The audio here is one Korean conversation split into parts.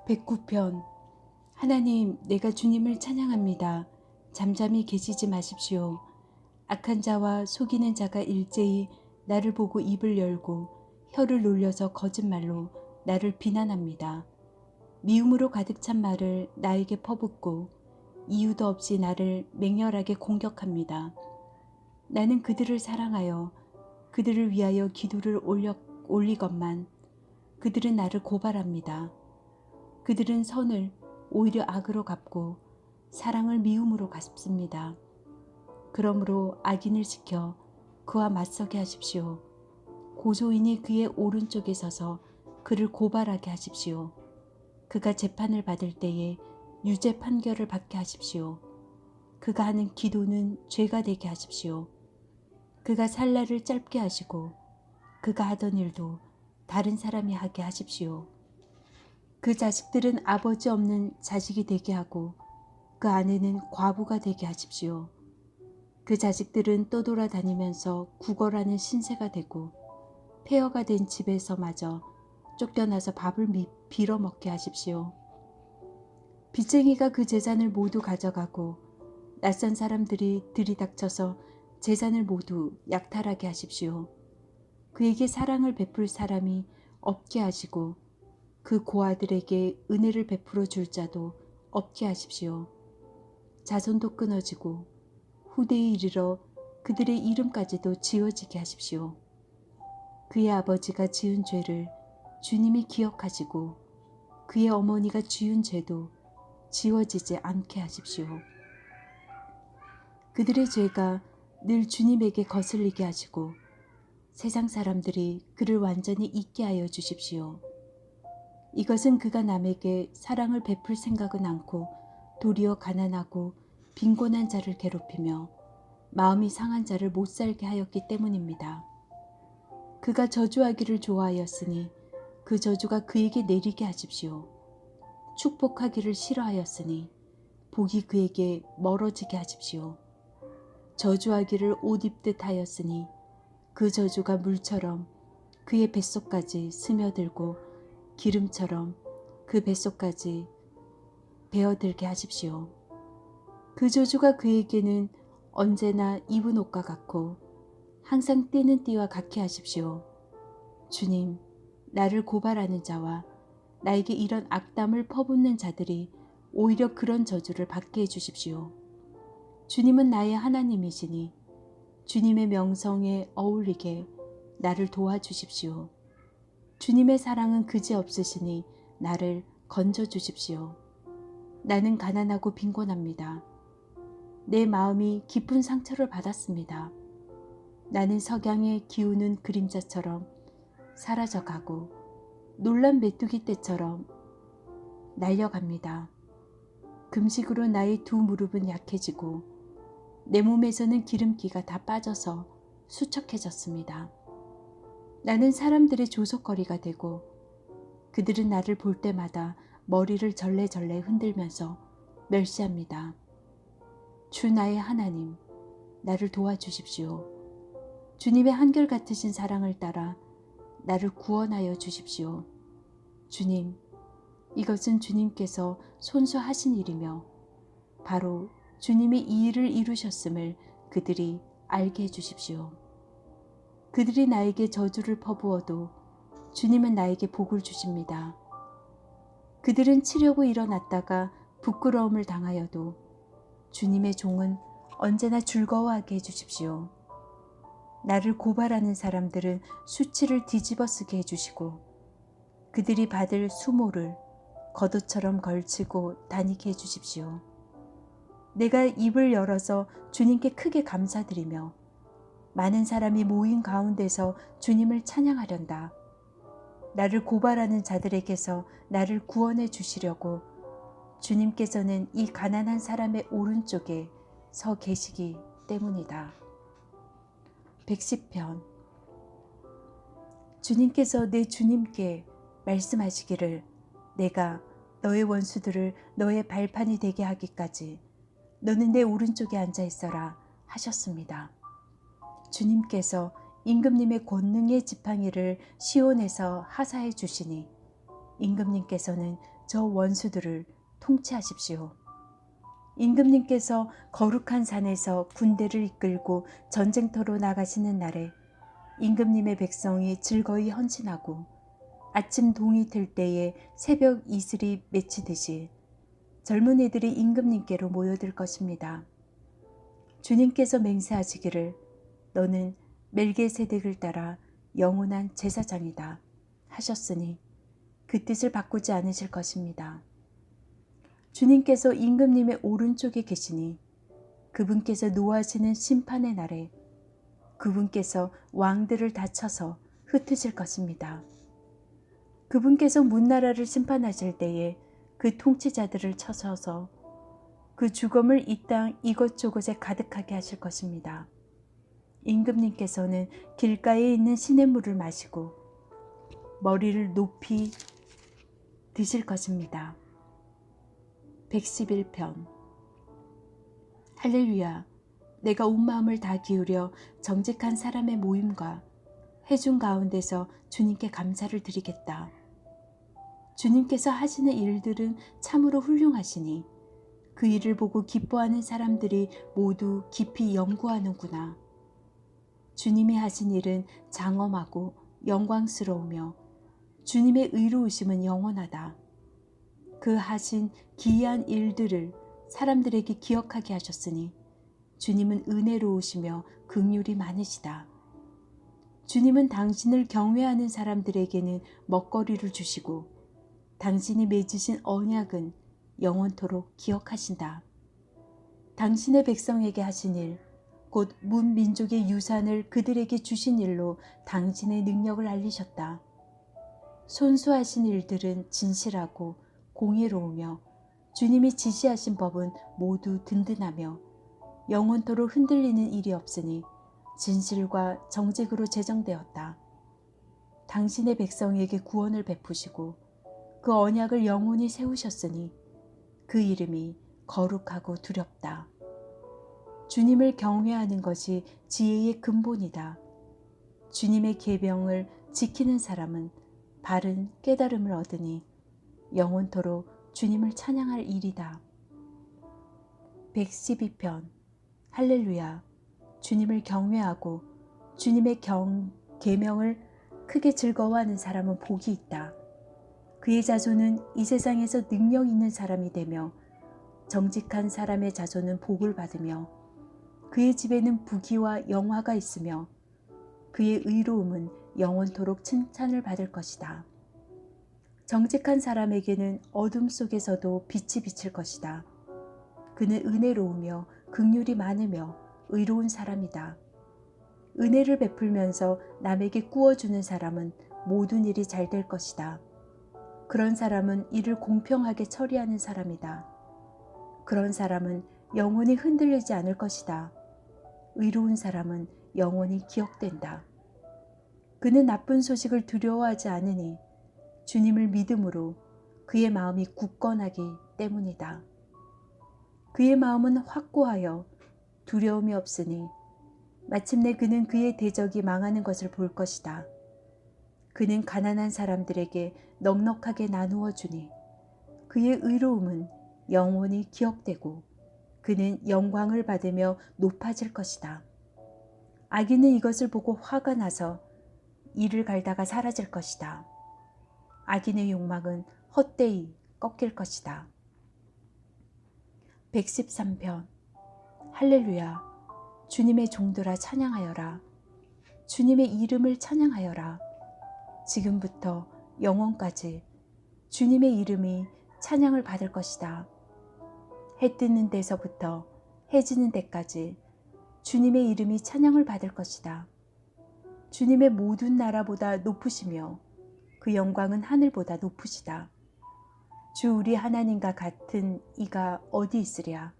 109편. 하나님, 내가 주님을 찬양합니다. 잠잠히 계시지 마십시오. 악한 자와 속이는 자가 일제히 나를 보고 입을 열고 혀를 놀려서 거짓말로 나를 비난합니다. 미움으로 가득 찬 말을 나에게 퍼붓고 이유도 없이 나를 맹렬하게 공격합니다. 나는 그들을 사랑하여 그들을 위하여 기도를 올리건만 그들은 나를 고발합니다. 그들은 선을 오히려 악으로 갚고 사랑을 미움으로 갚습니다. 그러므로 악인을 지켜 그와 맞서게 하십시오. 고소인이 그의 오른쪽에 서서 그를 고발하게 하십시오. 그가 재판을 받을 때에 유죄 판결을 받게 하십시오. 그가 하는 기도는 죄가 되게 하십시오. 그가 살 날을 짧게 하시고 그가 하던 일도 다른 사람이 하게 하십시오. 그 자식들은 아버지 없는 자식이 되게 하고 그 아내는 과부가 되게 하십시오. 그 자식들은 떠돌아다니면서 구걸하는 신세가 되고 폐허가 된 집에서마저 쫓겨나서 밥을 빌어먹게 하십시오. 빚쟁이가 그 재산을 모두 가져가고 낯선 사람들이 들이닥쳐서 재산을 모두 약탈하게 하십시오. 그에게 사랑을 베풀 사람이 없게 하시고 그 고아들에게 은혜를 베풀어 줄 자도 없게 하십시오. 자손도 끊어지고 후대에 이르러 그들의 이름까지도 지워지게 하십시오. 그의 아버지가 지은 죄를 주님이 기억하시고 그의 어머니가 지은 죄도 지워지지 않게 하십시오. 그들의 죄가 늘 주님에게 거슬리게 하시고 세상 사람들이 그를 완전히 잊게 하여 주십시오. 이것은 그가 남에게 사랑을 베풀 생각은 않고 도리어 가난하고 빈곤한 자를 괴롭히며 마음이 상한 자를 못 살게 하였기 때문입니다. 그가 저주하기를 좋아하였으니 그 저주가 그에게 내리게 하십시오. 축복하기를 싫어하였으니 복이 그에게 멀어지게 하십시오. 저주하기를 옷 입듯 하였으니 그 저주가 물처럼 그의 뱃속까지 스며들고 기름처럼 그 뱃속까지 베어들게 하십시오. 그 저주가 그에게는 언제나 입은 옷과 같고 항상 뛰는 띠와 같게 하십시오. 주님, 나를 고발하는 자와 나에게 이런 악담을 퍼붓는 자들이 오히려 그런 저주를 받게 해주십시오. 주님은 나의 하나님이시니 주님의 명성에 어울리게 나를 도와주십시오. 주님의 사랑은 그지없으시니 나를 건져주십시오. 나는 가난하고 빈곤합니다. 내 마음이 깊은 상처를 받았습니다. 나는 석양에 기우는 그림자처럼 사라져가고 놀란 메뚜기 떼처럼 날려갑니다. 금식으로 나의 두 무릎은 약해지고 내 몸에서는 기름기가 다 빠져서 수척해졌습니다. 나는 사람들의 조속거리가 되고 그들은 나를 볼 때마다 머리를 절레절레 흔들면서 멸시합니다. 주 나의 하나님, 나를 도와주십시오. 주님의 한결같으신 사랑을 따라 나를 구원하여 주십시오. 주님, 이것은 주님께서 손수하신 일이며 바로 주님이 이 일을 이루셨음을 그들이 알게 해주십시오. 그들이 나에게 저주를 퍼부어도 주님은 나에게 복을 주십니다. 그들은 치려고 일어났다가 부끄러움을 당하여도 주님의 종은 언제나 즐거워하게 해주십시오. 나를 고발하는 사람들은 수치를 뒤집어 쓰게 해주시고 그들이 받을 수모를 겉옷처럼 걸치고 다니게 해주십시오. 내가 입을 열어서 주님께 크게 감사드리며 많은 사람이 모인 가운데서 주님을 찬양하련다. 나를 고발하는 자들에게서 나를 구원해 주시려고 주님께서는 이 가난한 사람의 오른쪽에 서 계시기 때문이다. 110편. 주님께서 내 주님께 말씀하시기를 내가 너의 원수들을 너의 발판이 되게 하기까지 너는 내 오른쪽에 앉아 있어라 하셨습니다. 주님께서 임금님의 권능의 지팡이를 시온에서 하사해 주시니 임금님께서는 저 원수들을 통치하십시오. 임금님께서 거룩한 산에서 군대를 이끌고 전쟁터로 나가시는 날에 임금님의 백성이 즐거이 헌신하고 아침 동이 들 때에 새벽 이슬이 맺히듯이 젊은이들이 임금님께로 모여들 것입니다. 주님께서 맹세하시기를 너는 멜기세덱을 따라 영원한 제사장이다 하셨으니 그 뜻을 바꾸지 않으실 것입니다. 주님께서 임금님의 오른쪽에 계시니 그분께서 노하시는 심판의 날에 그분께서 왕들을 다 쳐서 흩으실 것입니다. 그분께서 문나라를 심판하실 때에 그 통치자들을 쳐서서 그 죽음을 이 땅 이것저것에 가득하게 하실 것입니다. 임금님께서는 길가에 있는 시냇물을 마시고 머리를 높이 드실 것입니다. 111편 할렐루야. 내가 온 마음을 다 기울여 정직한 사람의 모임과 회중 가운데서 주님께 감사를 드리겠다. 주님께서 하시는 일들은 참으로 훌륭하시니 그 일을 보고 기뻐하는 사람들이 모두 깊이 연구하는구나. 주님이 하신 일은 장엄하고 영광스러우며 주님의 의로우심은 영원하다. 그 하신 기이한 일들을 사람들에게 기억하게 하셨으니 주님은 은혜로우시며 긍휼이 많으시다. 주님은 당신을 경외하는 사람들에게는 먹거리를 주시고 당신이 맺으신 언약은 영원토록 기억하신다. 당신의 백성에게 하신 일, 곧 문민족의 유산을 그들에게 주신 일로 당신의 능력을 알리셨다. 손수하신 일들은 진실하고 공의로우며 주님이 지시하신 법은 모두 든든하며 영원토록 흔들리는 일이 없으니 진실과 정직으로 제정되었다. 당신의 백성에게 구원을 베푸시고 그 언약을 영원히 세우셨으니 그 이름이 거룩하고 두렵다. 주님을 경외하는 것이 지혜의 근본이다. 주님의 계명을 지키는 사람은 바른 깨달음을 얻으니 영원토록 주님을 찬양할 일이다. 112편 할렐루야. 주님을 경외하고 주님의 계명을 크게 즐거워하는 사람은 복이 있다. 그의 자손은 이 세상에서 능력 있는 사람이 되며 정직한 사람의 자손은 복을 받으며 그의 집에는 부귀와 영화가 있으며 그의 의로움은 영원토록 칭찬을 받을 것이다. 정직한 사람에게는 어둠 속에서도 빛이 비칠 것이다. 그는 은혜로우며 긍휼이 많으며 의로운 사람이다. 은혜를 베풀면서 남에게 꾸어주는 사람은 모든 일이 잘 될 것이다. 그런 사람은 일을 공평하게 처리하는 사람이다. 그런 사람은 영원히 흔들리지 않을 것이다. 의로운 사람은 영원히 기억된다. 그는 나쁜 소식을 두려워하지 않으니 주님을 믿음으로 그의 마음이 굳건하기 때문이다. 그의 마음은 확고하여 두려움이 없으니 마침내 그는 그의 대적이 망하는 것을 볼 것이다. 그는 가난한 사람들에게 넉넉하게 나누어 주니 그의 의로움은 영원히 기억되고 그는 영광을 받으며 높아질 것이다. 악인은 이것을 보고 화가 나서 이를 갈다가 사라질 것이다. 악인의 욕망은 헛되이 꺾일 것이다. 113편 할렐루야. 주님의 종들아 찬양하여라. 주님의 이름을 찬양하여라. 지금부터 영원까지 주님의 이름이 찬양을 받을 것이다. 해 뜨는 데서부터 해 지는 데까지 주님의 이름이 찬양을 받을 것이다. 주님의 모든 나라보다 높으시며 그 영광은 하늘보다 높으시다. 주 우리 하나님과 같은 이가 어디 있으랴.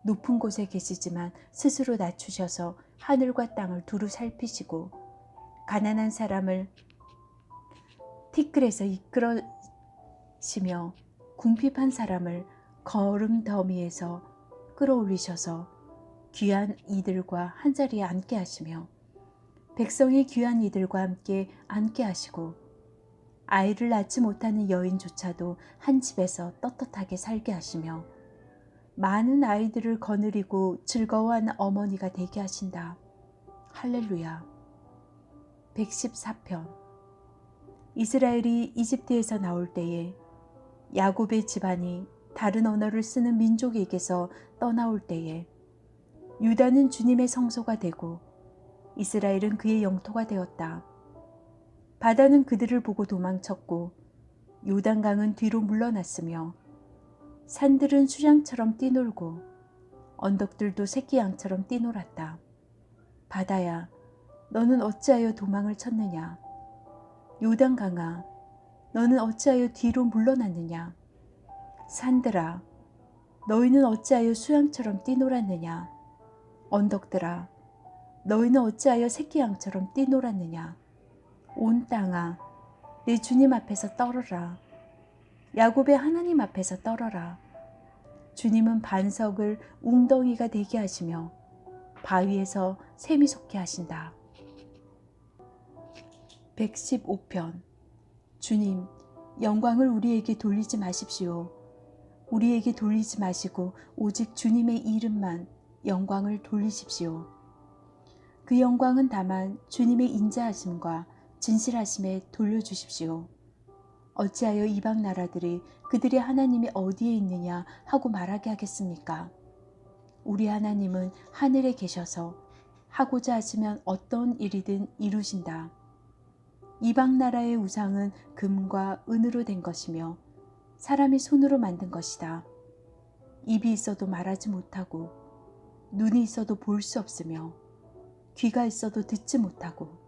높은 곳에 계시지만 스스로 낮추셔서 하늘과 땅을 두루 살피시고 가난한 사람을 티끌에서 이끌으시며 궁핍한 사람을 거름더미에서 끌어올리셔서 귀한 이들과 한자리에 앉게 하시며 백성이 귀한 이들과 함께 앉게 하시고 아이를 낳지 못하는 여인조차도 한 집에서 떳떳하게 살게 하시며 많은 아이들을 거느리고 즐거워하는 어머니가 되게 하신다. 할렐루야. 114편. 이스라엘이 이집트에서 나올 때에 야곱의 집안이 다른 언어를 쓰는 민족에게서 떠나올 때에 유다는 주님의 성소가 되고 이스라엘은 그의 영토가 되었다. 바다는 그들을 보고 도망쳤고 요단강은 뒤로 물러났으며 산들은 수양처럼 뛰놀고 언덕들도 새끼 양처럼 뛰놀았다. 바다야, 너는 어찌하여 도망을 쳤느냐? 요단강아, 너는 어찌하여 뒤로 물러났느냐? 산들아, 너희는 어찌하여 수양처럼 뛰놀았느냐? 언덕들아, 너희는 어찌하여 새끼 양처럼 뛰놀았느냐? 온 땅아, 내 주님 앞에서 떨어라. 야곱의 하나님 앞에서 떨어라. 주님은 반석을 웅덩이가 되게 하시며 바위에서 샘이 솟게 하신다. 115편. 주님, 영광을 우리에게 돌리지 마십시오. 우리에게 돌리지 마시고 오직 주님의 이름만 영광을 돌리십시오. 그 영광은 다만 주님의 인자하심과 진실하심에 돌려주십시오. 어찌하여 이방 나라들이 그들의 하나님이 어디에 있느냐 하고 말하게 하겠습니까? 우리 하나님은 하늘에 계셔서 하고자 하시면 어떤 일이든 이루신다. 이방 나라의 우상은 금과 은으로 된 것이며 사람이 손으로 만든 것이다. 입이 있어도 말하지 못하고 눈이 있어도 볼 수 없으며 귀가 있어도 듣지 못하고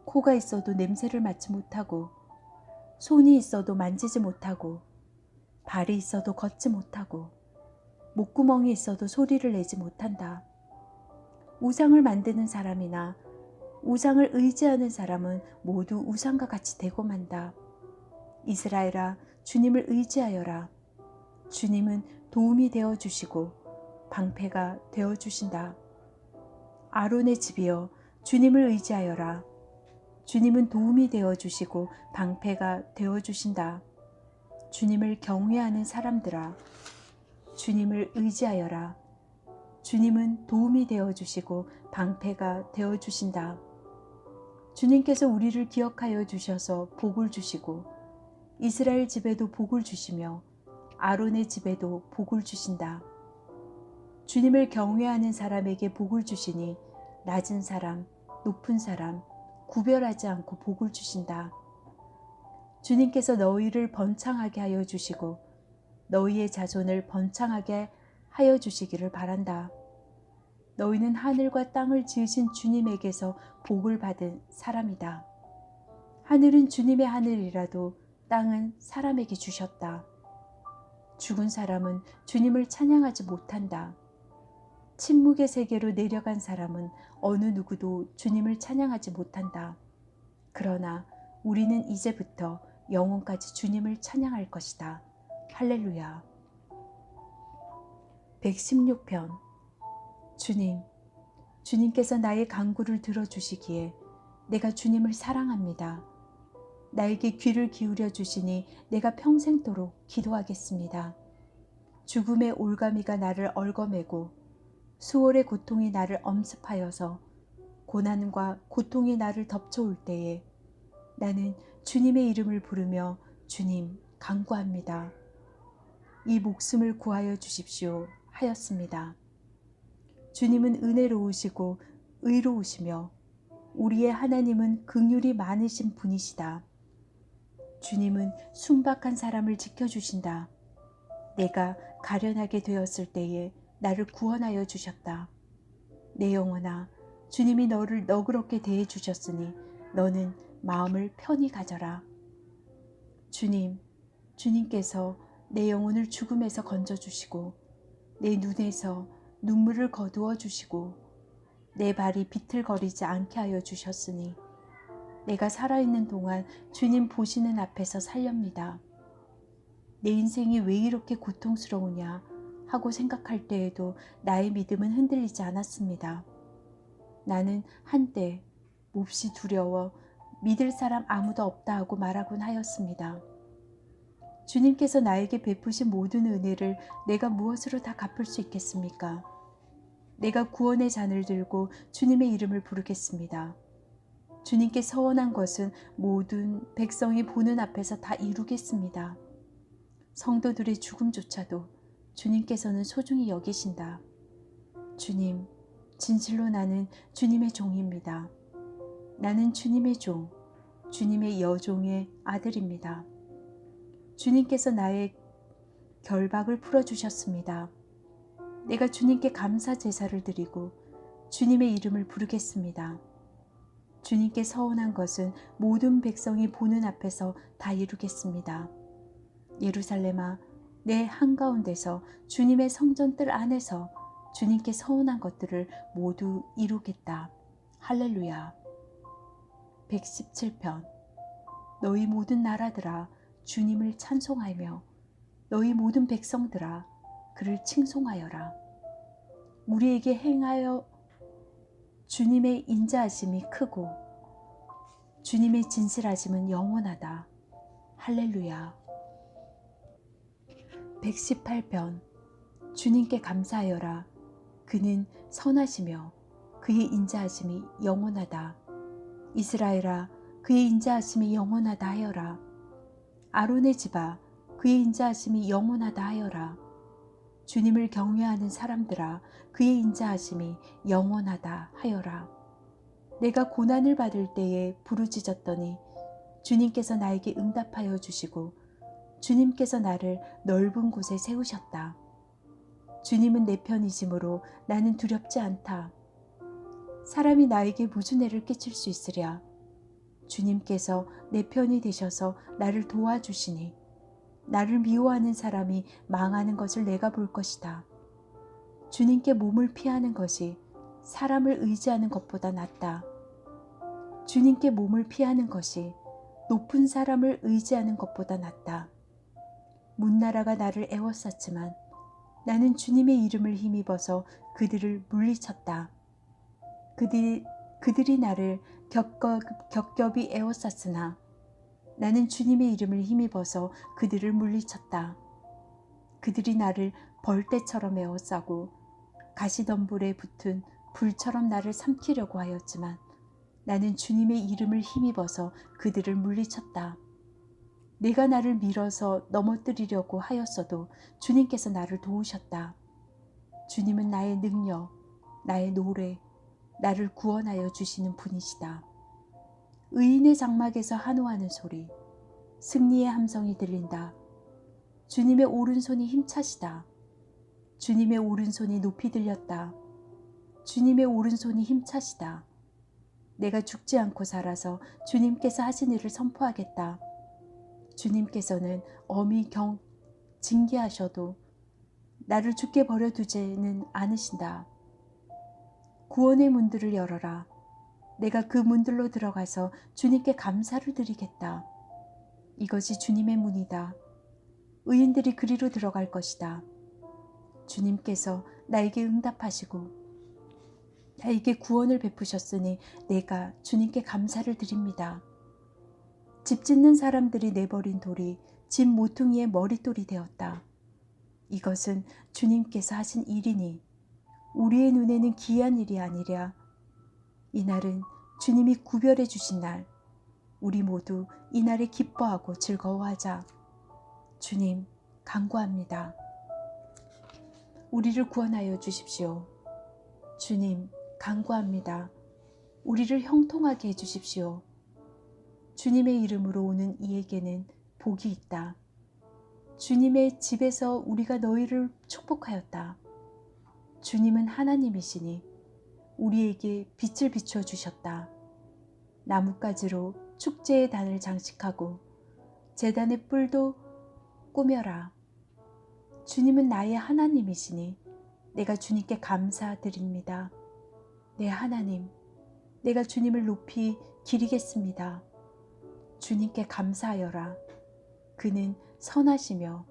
코가 있어도 냄새를 맡지 못하고 손이 있어도 만지지 못하고 발이 있어도 걷지 못하고 목구멍이 있어도 소리를 내지 못한다. 우상을 만드는 사람이나 우상을 의지하는 사람은 모두 우상과 같이 되고 만다. 이스라엘아, 주님을 의지하여라. 주님은 도움이 되어주시고 방패가 되어주신다. 아론의 집이여, 주님을 의지하여라. 주님은 도움이 되어주시고 방패가 되어주신다. 주님을 경외하는 사람들아, 주님을 의지하여라. 주님은 도움이 되어주시고 방패가 되어주신다. 주님께서 우리를 기억하여 주셔서 복을 주시고 이스라엘 집에도 복을 주시며 아론의 집에도 복을 주신다. 주님을 경외하는 사람에게 복을 주시니 낮은 사람, 높은 사람 구별하지 않고 복을 주신다. 주님께서 너희를 번창하게 하여 주시고 너희의 자손을 번창하게 하여 주시기를 바란다. 너희는 하늘과 땅을 지으신 주님에게서 복을 받은 사람이다. 하늘은 주님의 하늘이라도 땅은 사람에게 주셨다. 죽은 사람은 주님을 찬양하지 못한다. 침묵의 세계로 내려간 사람은 어느 누구도 주님을 찬양하지 못한다. 그러나 우리는 이제부터 영원까지 주님을 찬양할 것이다. 할렐루야. 116편. 주님, 주님께서 나의 간구를 들어주시기에 내가 주님을 사랑합니다. 나에게 귀를 기울여 주시니 내가 평생도록 기도하겠습니다. 죽음의 올가미가 나를 얽어매고 수월의 고통이 나를 엄습하여서 고난과 고통이 나를 덮쳐올 때에 나는 주님의 이름을 부르며 주님 간구합니다. 이 목숨을 구하여 주십시오 하였습니다. 주님은 은혜로우시고 의로우시며 우리의 하나님은 긍휼이 많으신 분이시다. 주님은 순박한 사람을 지켜주신다. 내가 가련하게 되었을 때에 나를 구원하여 주셨다. 내 영혼아, 주님이 너를 너그럽게 대해 주셨으니 너는 마음을 편히 가져라. 주님께서 내 영혼을 죽음에서 건져주시고 내 눈에서 눈물을 거두어 주시고 내 발이 비틀거리지 않게 하여 주셨으니 내가 살아있는 동안 주님 보시는 앞에서 살렵니다. 내 인생이 왜 이렇게 고통스러우냐 하고 생각할 때에도 나의 믿음은 흔들리지 않았습니다. 나는 한때 몹시 두려워 믿을 사람 아무도 없다 하고 말하곤 하였습니다. 주님께서 나에게 베푸신 모든 은혜를 내가 무엇으로 다 갚을 수 있겠습니까? 내가 구원의 잔을 들고 주님의 이름을 부르겠습니다. 주님께 서원한 것은 모든 백성이 보는 앞에서 다 이루겠습니다. 성도들의 죽음조차도 주님께서는 소중히 여기신다. 주님, 진실로 나는 주님의 종입니다. 나는 주님의 종, 주님의 여종의 아들입니다. 주님께서 나의 결박을 풀어주셨습니다. 내가 주님께 감사 제사를 드리고 주님의 이름을 부르겠습니다. 주님께 서원한 것은 모든 백성이 보는 앞에서 다 이루겠습니다. 예루살렘아, 내 한가운데서 주님의 성전뜰 안에서 주님께 서원한 것들을 모두 이루겠다. 할렐루야. 117편. 너희 모든 나라들아 주님을 찬송하며 너희 모든 백성들아 그를 칭송하여라. 우리에게 행하여 주님의 인자하심이 크고 주님의 진실하심은 영원하다. 할렐루야. 118편. 주님께 감사하여라. 그는 선하시며 그의 인자하심이 영원하다. 이스라엘아, 그의 인자하심이 영원하다 하여라. 아론의 집아, 그의 인자하심이 영원하다 하여라. 주님을 경외하는 사람들아, 그의 인자하심이 영원하다 하여라. 내가 고난을 받을 때에 부르짖었더니 주님께서 나에게 응답하여 주시고 주님께서 나를 넓은 곳에 세우셨다. 주님은 내 편이심으로 나는 두렵지 않다. 사람이 나에게 무슨 해를 끼칠 수 있으랴. 주님께서 내 편이 되셔서 나를 도와주시니 나를 미워하는 사람이 망하는 것을 내가 볼 것이다. 주님께 몸을 피하는 것이 사람을 의지하는 것보다 낫다. 주님께 몸을 피하는 것이 높은 사람을 의지하는 것보다 낫다. 문나라가 나를 애워쌌지만 나는 주님의 이름을 힘입어서 그들을 물리쳤다. 그들이 나를 겹겹이 애워쌌으나 나는 주님의 이름을 힘입어서 그들을 물리쳤다. 그들이 나를 벌떼처럼 애워싸고 가시덤불에 붙은 불처럼 나를 삼키려고 하였지만 나는 주님의 이름을 힘입어서 그들을 물리쳤다. 내가 나를 밀어서 넘어뜨리려고 하였어도 주님께서 나를 도우셨다. 주님은 나의 능력, 나의 노래, 나를 구원하여 주시는 분이시다. 의인의 장막에서 한호하는 소리, 승리의 함성이 들린다. 주님의 오른손이 힘차시다. 주님의 오른손이 높이 들렸다. 주님의 오른손이 힘차시다. 내가 죽지 않고 살아서 주님께서 하신 일을 선포하겠다. 주님께서는 엄히 징계하셔도 나를 죽게 버려두지는 않으신다. 구원의 문들을 열어라. 내가 그 문들로 들어가서 주님께 감사를 드리겠다. 이것이 주님의 문이다. 의인들이 그리로 들어갈 것이다. 주님께서 나에게 응답하시고 나에게 구원을 베푸셨으니 내가 주님께 감사를 드립니다. 집 짓는 사람들이 내버린 돌이 집 모퉁이의 머릿돌이 되었다. 이것은 주님께서 하신 일이니 우리의 눈에는 기이한 일이 아니랴. 이날은 주님이 구별해 주신 날, 우리 모두 이날에 기뻐하고 즐거워하자. 주님, 간구합니다. 우리를 구원하여 주십시오. 주님, 간구합니다. 우리를 형통하게 해주십시오. 주님의 이름으로 오는 이에게는 복이 있다. 주님의 집에서 우리가 너희를 축복하였다. 주님은 하나님이시니 우리에게 빛을 비춰 주셨다. 나뭇가지로 축제의 단을 장식하고 제단의 뿔도 꾸며라. 주님은 나의 하나님이시니 내가 주님께 감사드립니다. 내 하나님, 내가 주님을 높이 기리겠습니다. 주님께 감사하여라. 그는 선하시며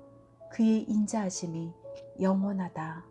그의 인자하심이 영원하다.